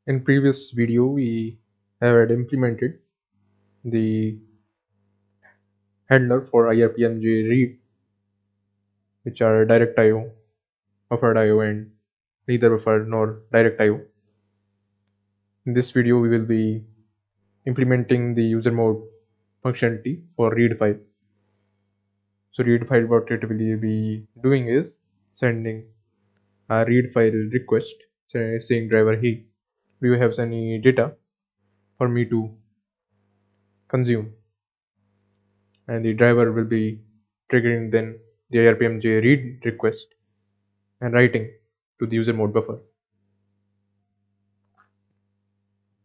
In previous video, we had implemented the handler for IRPMJ read, which are direct IO, buffered IO, and neither buffer nor direct IO. In this video, we will be implementing the user mode functionality for read file. So read file, what it will be doing is sending a read file request saying driver, hey, do you have any data for me to consume? And the driver will be triggering then the IRPMJ read request and writing to the user mode buffer.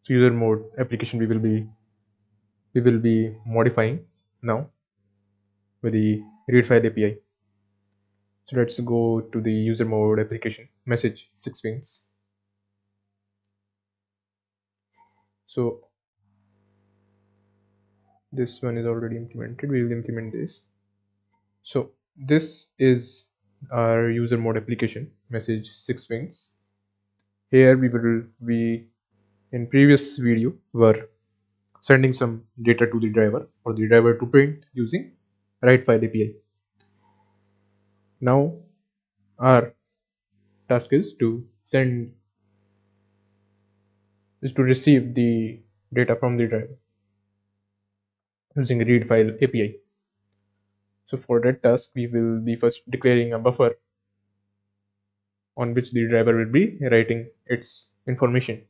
So user mode application we will be modifying now with the read file API. So let's go to the user mode application message 6 wings. So this one is already implemented. We will implement this. So this is our user mode application message 6 wings. Here we in previous video were sending some data to the driver for the driver to print using write file API. Now our task is to receive the data from the driver using read file API. So for that task, we will be first declaring a buffer on which the driver will be writing its information,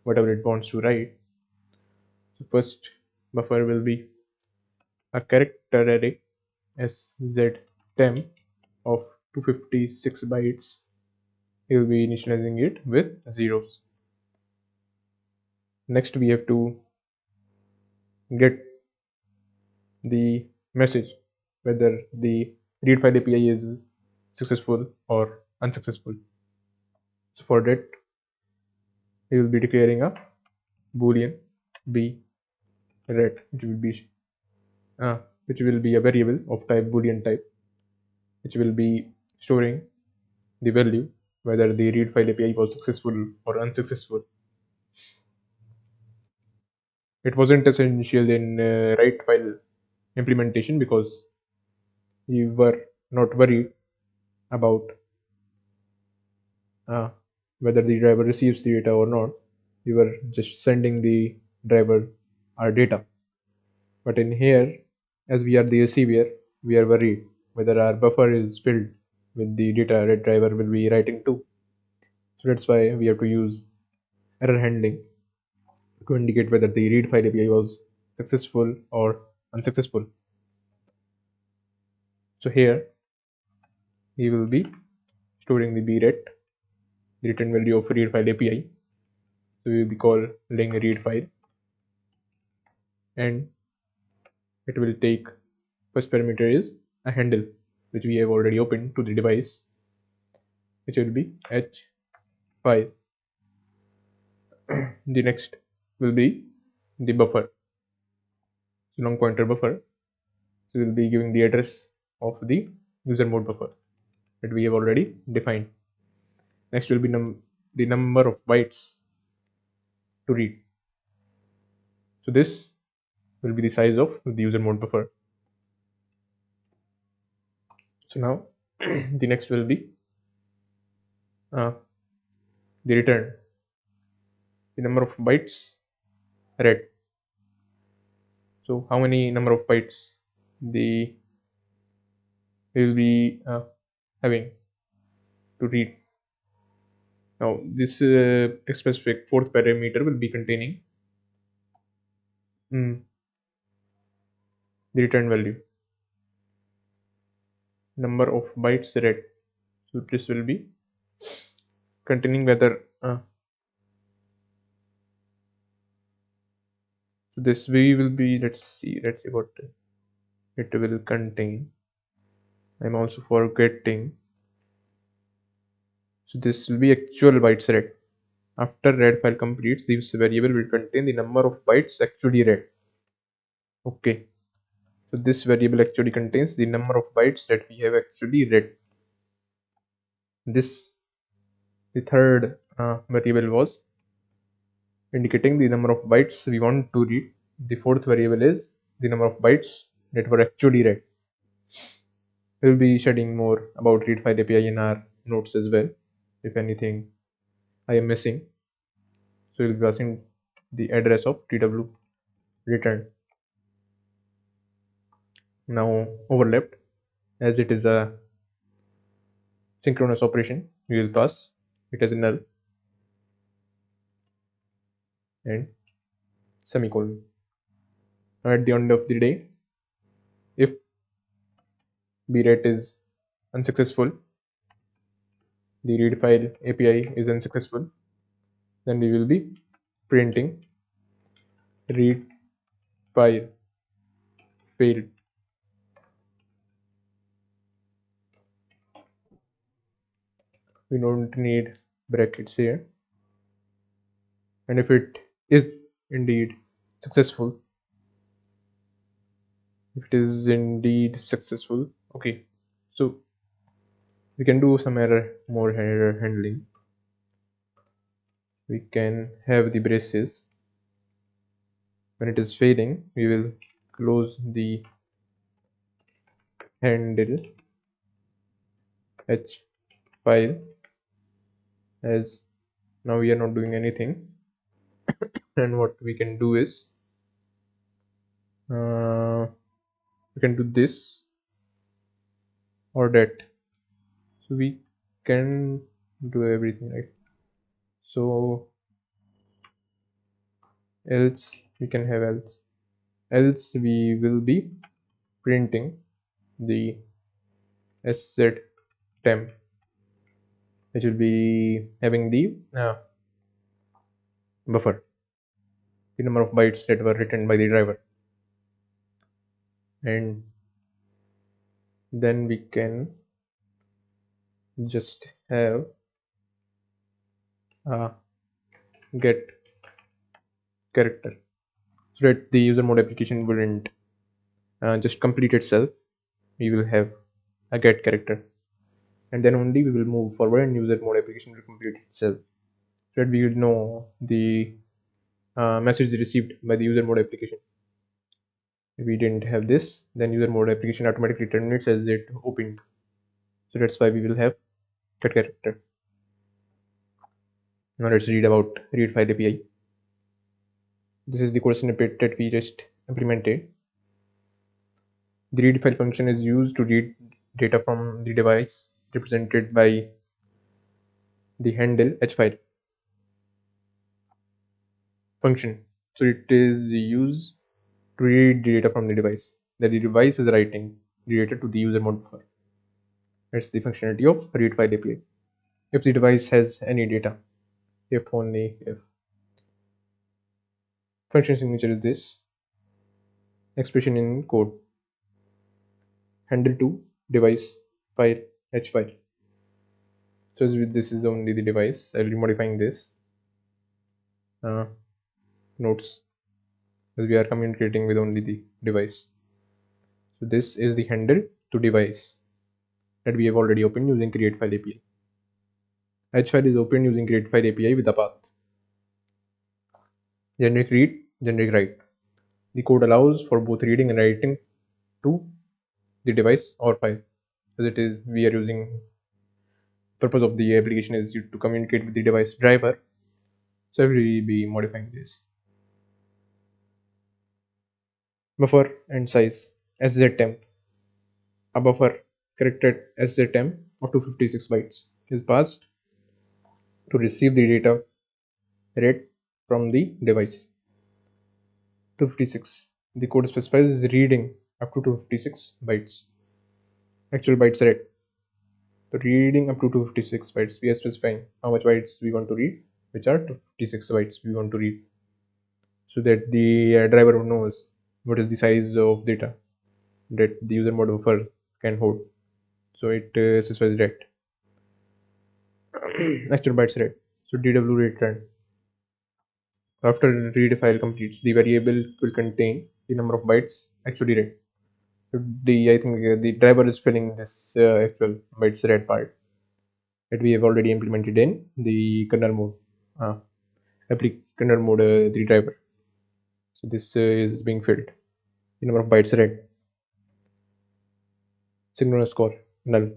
whatever it wants to write. So first buffer will be a character array SZTEM of 256 bytes. We will be initializing it with zeros. Next, we have to get the message whether the read file API is successful or unsuccessful. So for that, we will be declaring a boolean b ret, which will be a variable of type boolean type, which will be storing the value whether the read file API was successful or unsuccessful. It wasn't essential in write file implementation because we were not worried about whether the driver receives the data or not. We were just sending the driver our data. But in here, as we are the receiver, we are worried whether our buffer is filled with the data that driver will be writing to. So that's why we have to use error handling to indicate whether the read file API was successful or unsuccessful. So here we will be storing the bret, the return value of read file API. So we will be calling read file, and it will take first parameter is a handle which we have already opened to the device, which will be h5. The next will be the buffer, so long pointer buffer. So we will be giving the address of the user mode buffer that we have already defined. Next will be the number of bytes to read. So this will be the size of the user mode buffer. So now the next will be the return, the number of bytes read. So how many number of bytes we will be having to read. Now this specific fourth parameter will be containing the return value, number of bytes read. So this will be containing whether so this we will be let's see what it will contain. I'm also forgetting. So this will be actual bytes read. After read file completes, this variable will contain the number of bytes actually read. Okay, so this variable actually contains the number of bytes that we have actually read. The third variable was indicating the number of bytes we want to read. The fourth variable is the number of bytes that were actually read. We'll be shedding more about read file API in our notes as well. If anything I am missing, so we'll be passing the address of TW return. Now overlapped, as it is a synchronous operation, we will pass it as a null and semicolon. Now at the end of the day, if brate is unsuccessful, the read file API is unsuccessful, then we will be printing read file failed. We don't need brackets here, and if it is indeed successful, okay, so we can do some more error handling. We can have the braces. When it is failing, we will close the handle h file, as now we are not doing anything. And what we can do is we can do this or that, so we can do everything, right? So else we can have else we will be printing the sz temp, which will be having the buffer, the number of bytes that were written by the driver, and then we can just have get character, so that the user mode application wouldn't just complete itself. We will have a get character, and then only we will move forward and user mode application will complete itself, so that we will know the message received by the user mode application. If we didn't have this, then user mode application automatically terminates as it opened, so that's why we will have get character. Now let's read about read file API. This is the code snippet that we just implemented. The read file function is used to read data from the device, represented by the handle h file function. So it is used to read the data from the device that the device is writing the data to the user mode buffer. That's the functionality of read file API. If the device has any data, if only if. Function signature is this expression in code: handle to device file h file. So this is only the device. I'll be modifying this notes, as we are communicating with only the device. So this is the handle to device that we have already opened using create file API. H file is opened using create file API with a path generic read, generic write. The code allows for both reading and writing to the device or file, as it is we are using, purpose of the application is to communicate with the device driver. So I will be modifying this. Buffer and size sz-temp. A buffer character sz-temp of 256 bytes is passed to receive the data read from the device. 256. The code specifies reading up to 256 bytes. Actual bytes read. So reading up to 256 bytes. We are specifying how much bytes we want to read, which are 256 bytes we want to read, so that the driver knows what is the size of data that the user mode buffer can hold. So it specifies that. Actual bytes read. So DW return. After read file completes, the variable will contain the number of bytes actually read. So I think the driver is filling this actual bytes read part that we have already implemented in the kernel mode, applicant mode the driver. So this is being filled. The number of bytes read, synchronous score null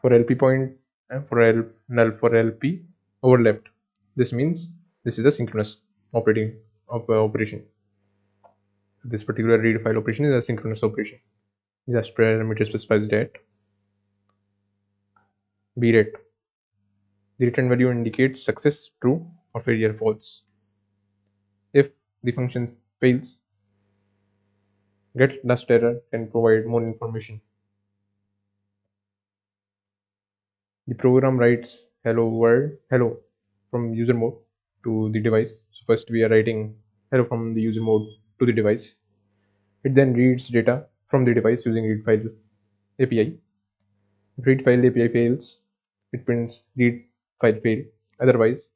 for LP point and for null for LP overlapped. This means this is a synchronous operation. This particular read file operation is a synchronous operation. Just parameter specifies that B rate. The return value indicates success true or failure false. If the function fails, get last error can provide more information. The program writes hello world hello from user mode to the device. So first we are writing hello from the user mode to the device. It then reads data from the device using read file API. If read file API fails, it prints read file fail. Otherwise,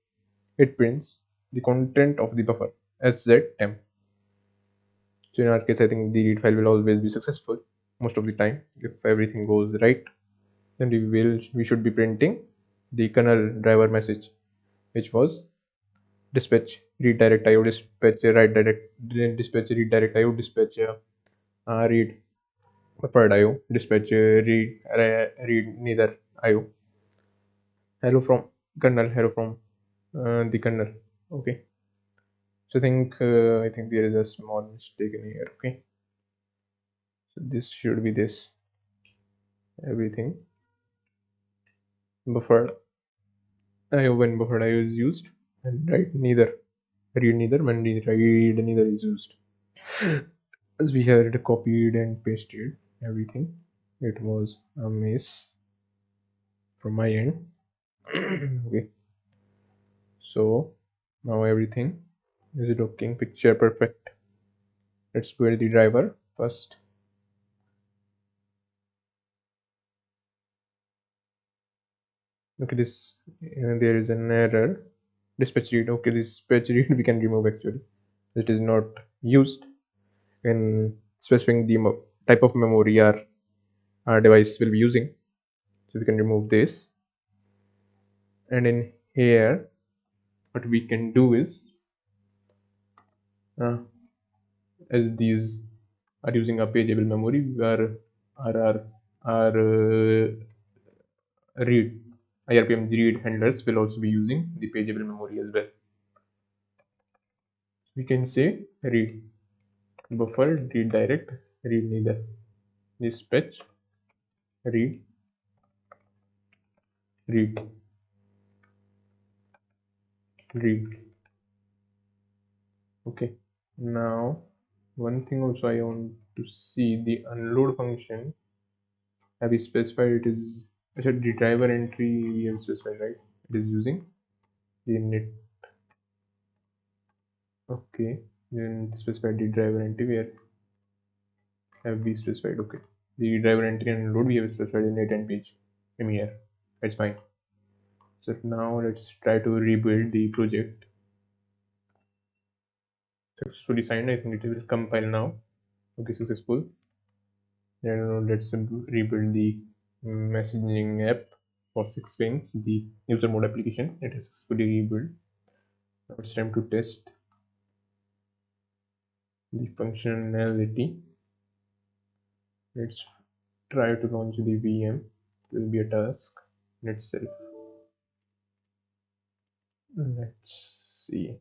it prints the content of the buffer as temp. So in our case, I think the read file will always be successful most of the time. If everything goes right, then we should be printing the kernel driver message, which was dispatch read direct IO, dispatch write direct, dispatch read direct IO, dispatch read buffered IO, dispatch read neither IO. Hello from kernel, hello from the kernel. Okay. So I think there is a small mistake in here. Okay. So this should be this everything buffered IO when buffered IO is used, and write neither read neither when read neither is used. As we had copied and pasted everything, it was a mess from my end. Okay, so now everything is looking picture perfect. Let's build the driver first. Okay, this there is an error. Dispatch read. Okay, this dispatch read we can remove actually. It is not used in specifying the type of memory our device will be using. So we can remove this, and in here what we can do is uh, as these are using a pageable memory, our read IRPM read handlers will also be using the pageable memory as well. We can say read buffer, read direct, read neither, dispatch, read, read, read. Okay, now one thing also I want to see, the unload function. Have we specified it is actually the driver entry we have specified, right? It is using the init. Okay, then specified the driver entry where have we specified? Okay, the driver entry and unload we have specified in init and page in here. That's fine. So now let's try to rebuild the project. Successfully signed. I think it will compile now. Okay, successful. Then let's rebuild the messaging app for 6 pings, the user mode application. It is successfully rebuilt. Now it's time to test the functionality. Let's try to launch the VM. It will be a task in itself. Let's see.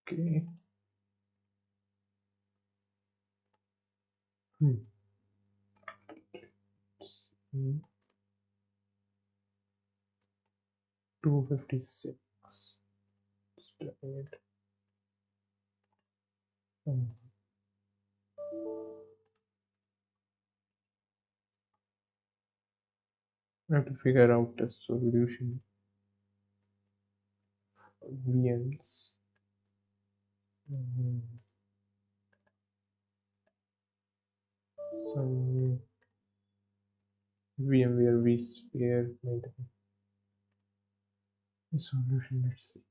Okay. Hmm. 256. It. Um, I have to figure out the solution. VMs. um, some VMware vSphere solution. Let's see.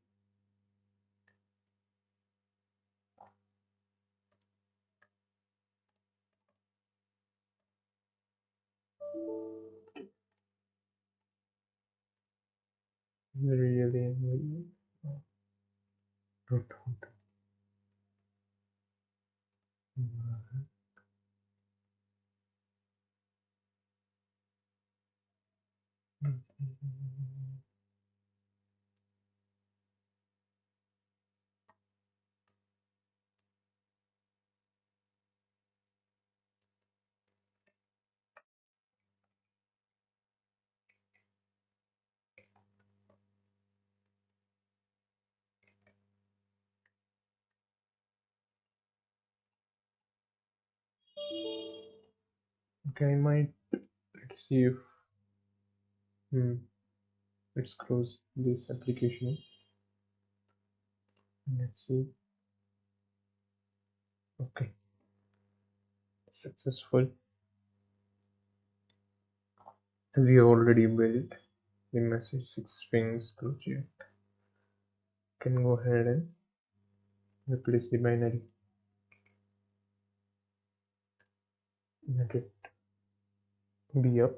Really, don't want to. Okay, I might. Let's see if. Hmm, let's close this application. Let's see. Okay, successful. As we have already built the message 6 strings project, can go ahead and replace the binary. Let it be up.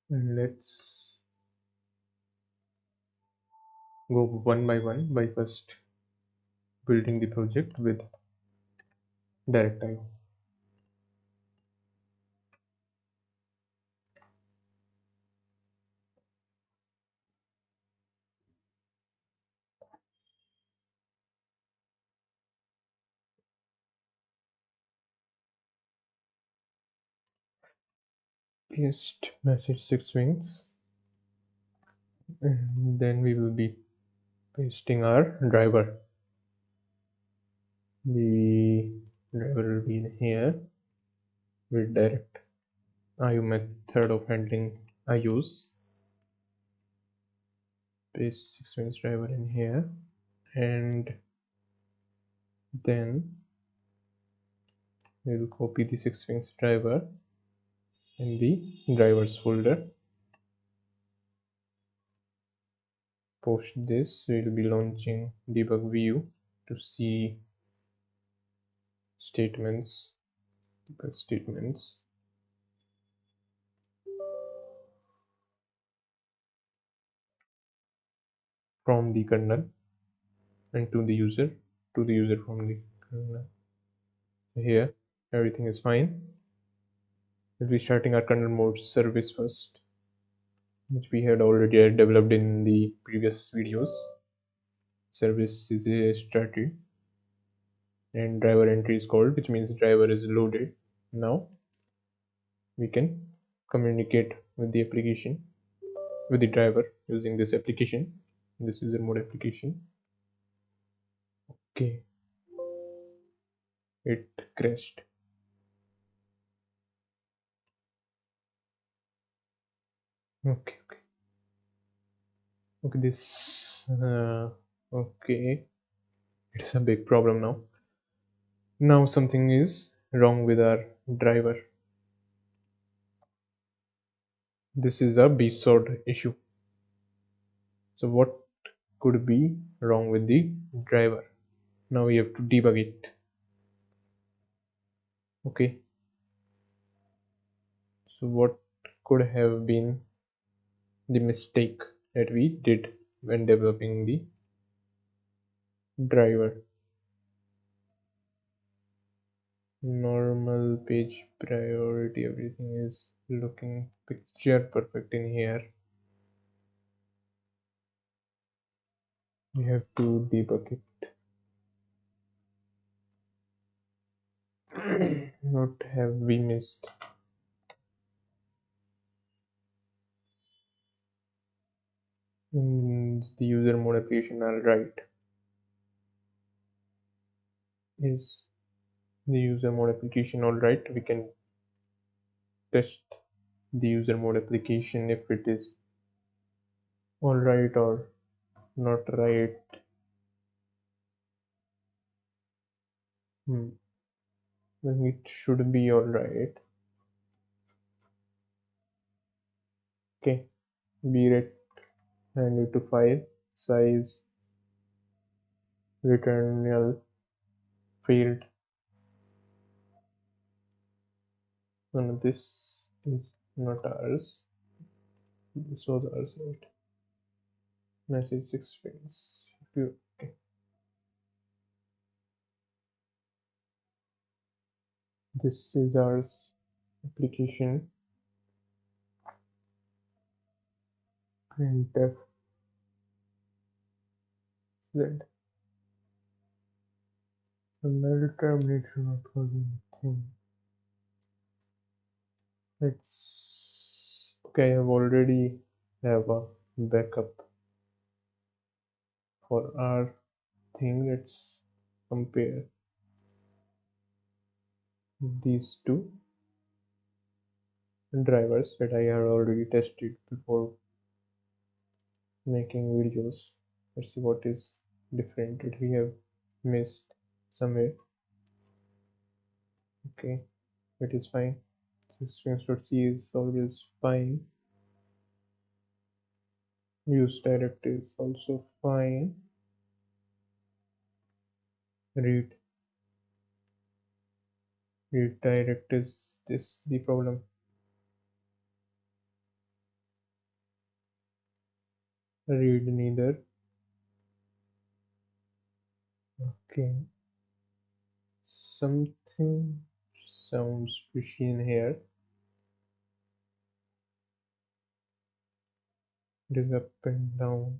And let's go one by one by first building the project with DirectIO. Paste message 6 strings, and then we will be pasting our driver. The driver will be in here with direct IO method of handling IOs. Paste 6 strings driver in here, and then we will copy the 6 strings driver in the drivers folder. Post this, we will be launching debug view to see statements, debug statements. From the kernel and to the user from the kernel. Here everything is fine. We'll be starting our kernel mode service first, which we had already developed in the previous videos. Service is started and driver entry is called, which means driver is loaded. Now we can communicate with the application, with the driver, using this application, this user mode application. Okay, it crashed. Okay, this okay, it's a big problem now. Now something is wrong with our driver. This is a B-sort issue. So what could be wrong with the driver? Now we have to debug it. Okay. So what could have been the mistake that we did when developing the driver? Normal page priority, everything is looking picture perfect in here. We have to debug it. What have we missed? Is the user mode application alright? Is the user mode application alright? We can test the user mode application if it is alright or not right. Then it should be alright. Okay, brate handle to file size return null field. No, this is not ours. This was ours, right? Message 6 fields. Okay. This is ours application printf z. Null termination not causing anything. It's okay. I have already have a backup for our thing. Let's compare these two drivers that I had already tested before making videos. Let's see what is different that we have missed somewhere. Okay, it is fine. Strings.c is always fine. Use direct is also fine. Read direct is this the problem? Read neither. Okay, something sounds fishy in here. It is up and down.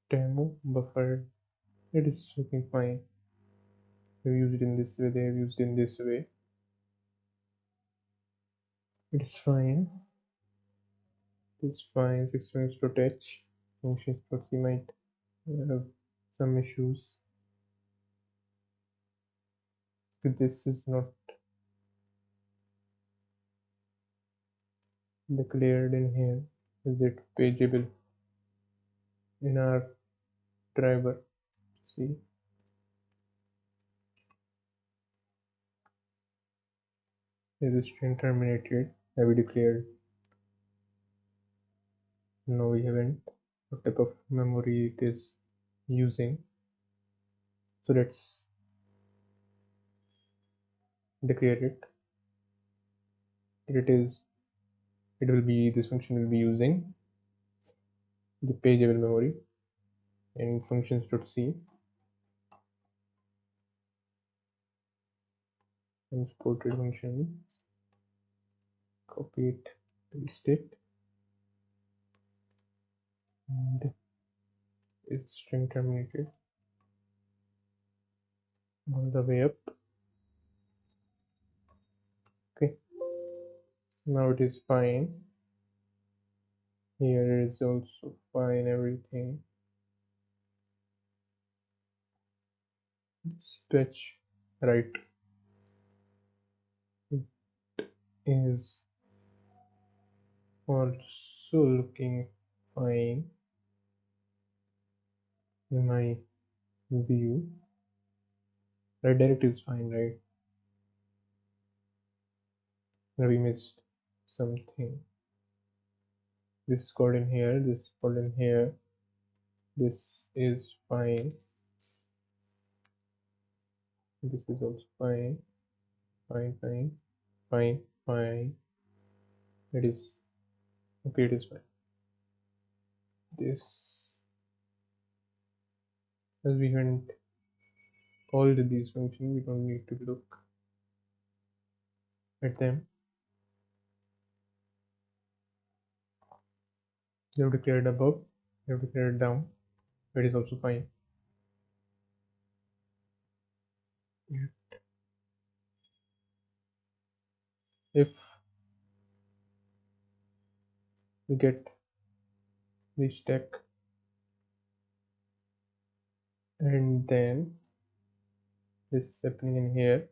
Demo buffer. It is looking fine. They have used it in this way. They have used in this way. It is fine. It's fine. 6 strings to touch. Functions proxy might have some issues. This is not declared in here. Is it pageable in our driver? See, is the string terminated? Have we declared? No, we haven't. What type of memory it is using? So let's declare it. It is. It will be this function will be using the pageable memory in functions.c. Imported function. Copy it, paste it, and it's string terminated all the way up. Okay, now it is fine. Here is also fine, everything. Sketch right is also looking fine in my view. Right direct is fine, right? We missed something. This is called in here, this is called in here. This is fine. This is also fine. Fine, fine, fine, fine. It is okay, it is fine. This, as we haven't called these functions, we don't need to look at them. You have to clear it above, you have to clear it down. It is also fine. If we get the stack and then this is happening in here,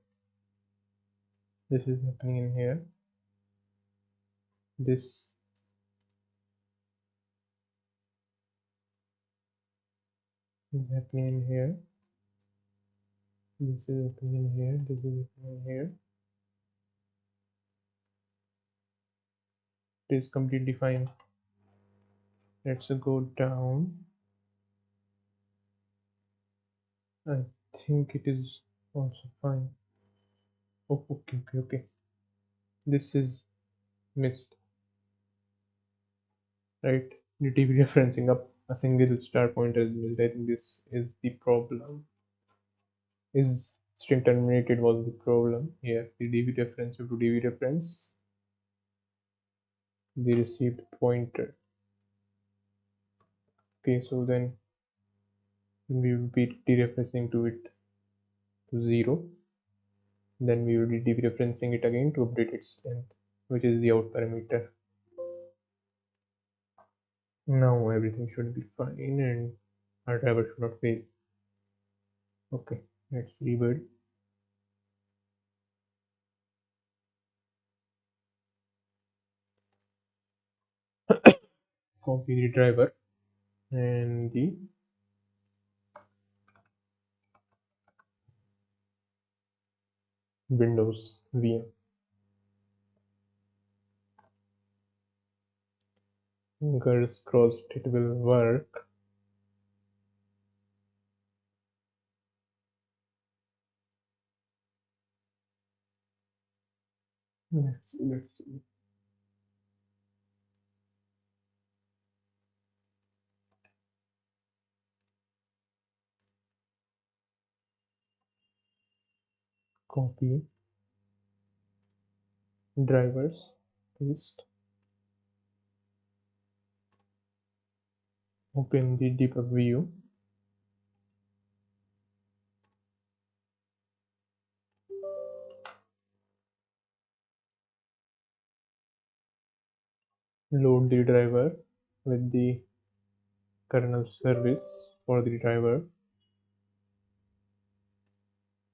this is happening in here, this is happening in here, this is happening in here, this is happening in here. It is completely fine. Let's go down. I think it is also fine. Oh, okay. This is missed, right? The TV referencing up a single star pointer is missed. I think this is the problem. Is string terminated was the problem here. The DB reference to DB reference the received pointer. Okay, so then we will be dereferencing to it to 0. Then we will be dereferencing it again to update its length, which is the out parameter. Now everything should be fine and our driver should not fail. Okay, let's rebuild. Copy the driver and the Windows VM. Fingers crossed it will work. Let's see. Copy drivers, paste, open the debug view, load the driver with the kernel service for the driver,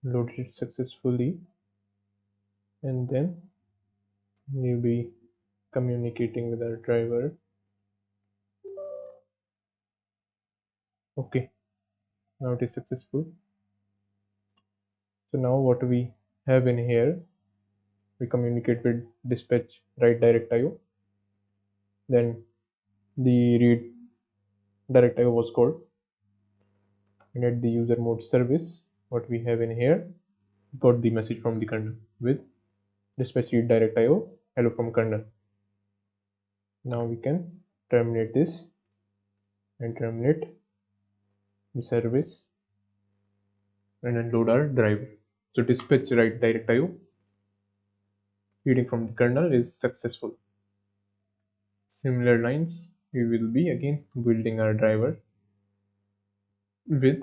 load it successfully, and then we'll be communicating with our driver. Okay, now it is successful. So now what we have in here, we communicate with dispatch write direct IO, then the read direct IO was called, and at the user mode service, what we have in here, got the message from the kernel with dispatch read direct IO hello from kernel. Now we can terminate this and terminate the service and then load our driver. So dispatch write direct IO reading from the kernel is successful. Similar lines, we will be again building our driver with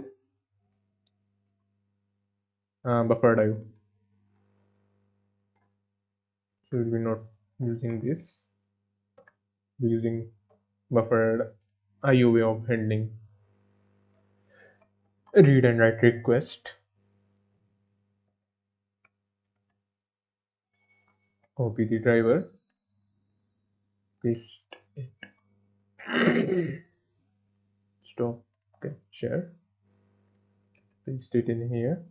buffered IO. So we will be not using this, we're using buffered IO way of handling read and write request. Copy the driver, paste it. Stop. Okay, share. Paste it in here.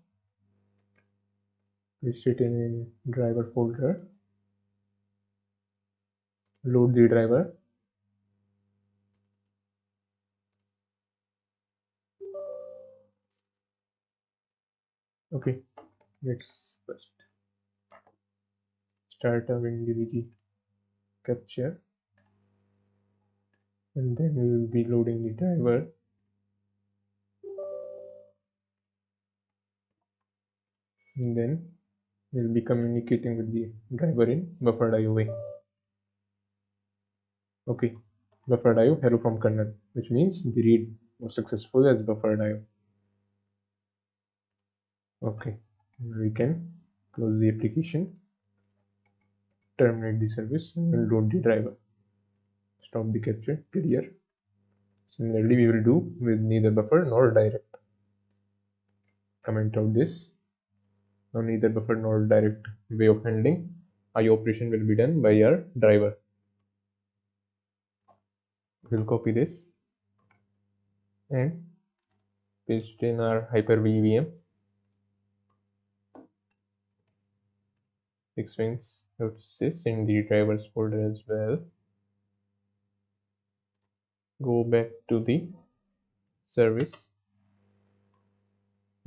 Paste it in driver folder. load the driver. Okay, let's first start a WinDBG capture, and then we will be loading the driver, and then we'll be communicating with the driver in buffer.io way. Okay, buffer.io hello from kernel, which means the read was successful as buffer.io. Okay, we can close the application, terminate the service, and load the driver. Stop the capture, clear. Similarly, we will do with neither buffer nor direct. Comment out this. Now, neither buffer nor direct way of handling IO operation will be done by our driver. We'll copy this and paste in our Hyper-V VM. Xwings.sys in the drivers folder as well. Go back to the service,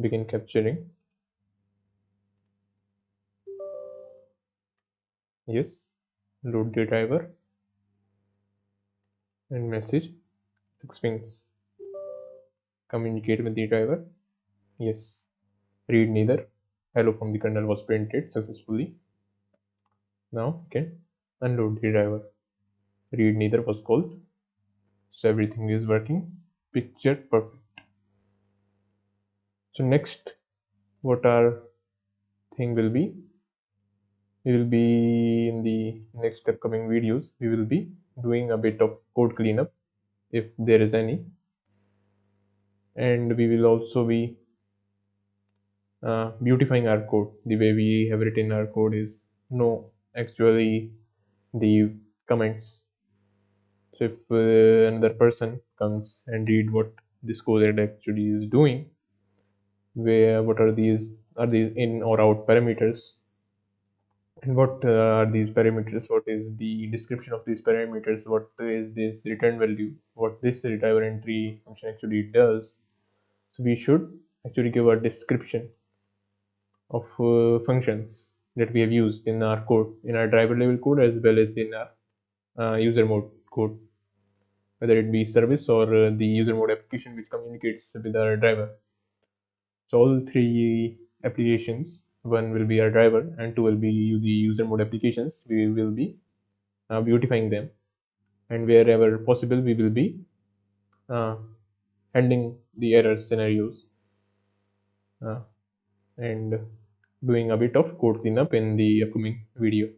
begin capturing. Yes, load the driver and message Xwings. Communicate with the driver. Yes, read neither. Hello from the kernel was printed successfully. Now we can unload the driver. Read neither was called. So everything is working. Picture perfect. So next, what our thing will be, we will be in the next upcoming videos, we will be doing a bit of code cleanup if there is any, and we will also be beautifying our code. The way we have written our code is no actually the comments. So if another person comes and read what this code actually is doing, where what are these in or out parameters, and what are these parameters, what is the description of these parameters, what is this return value, what this driver entry function actually does. So we should actually give a description of functions that we have used in our code, in our driver level code as well as in our user mode code, whether it be service or the user mode application which communicates with our driver. So all three applications, one will be our driver and two will be the user mode applications. We will be beautifying them, and wherever possible we will be handling the error scenarios and doing a bit of code cleanup in the upcoming video.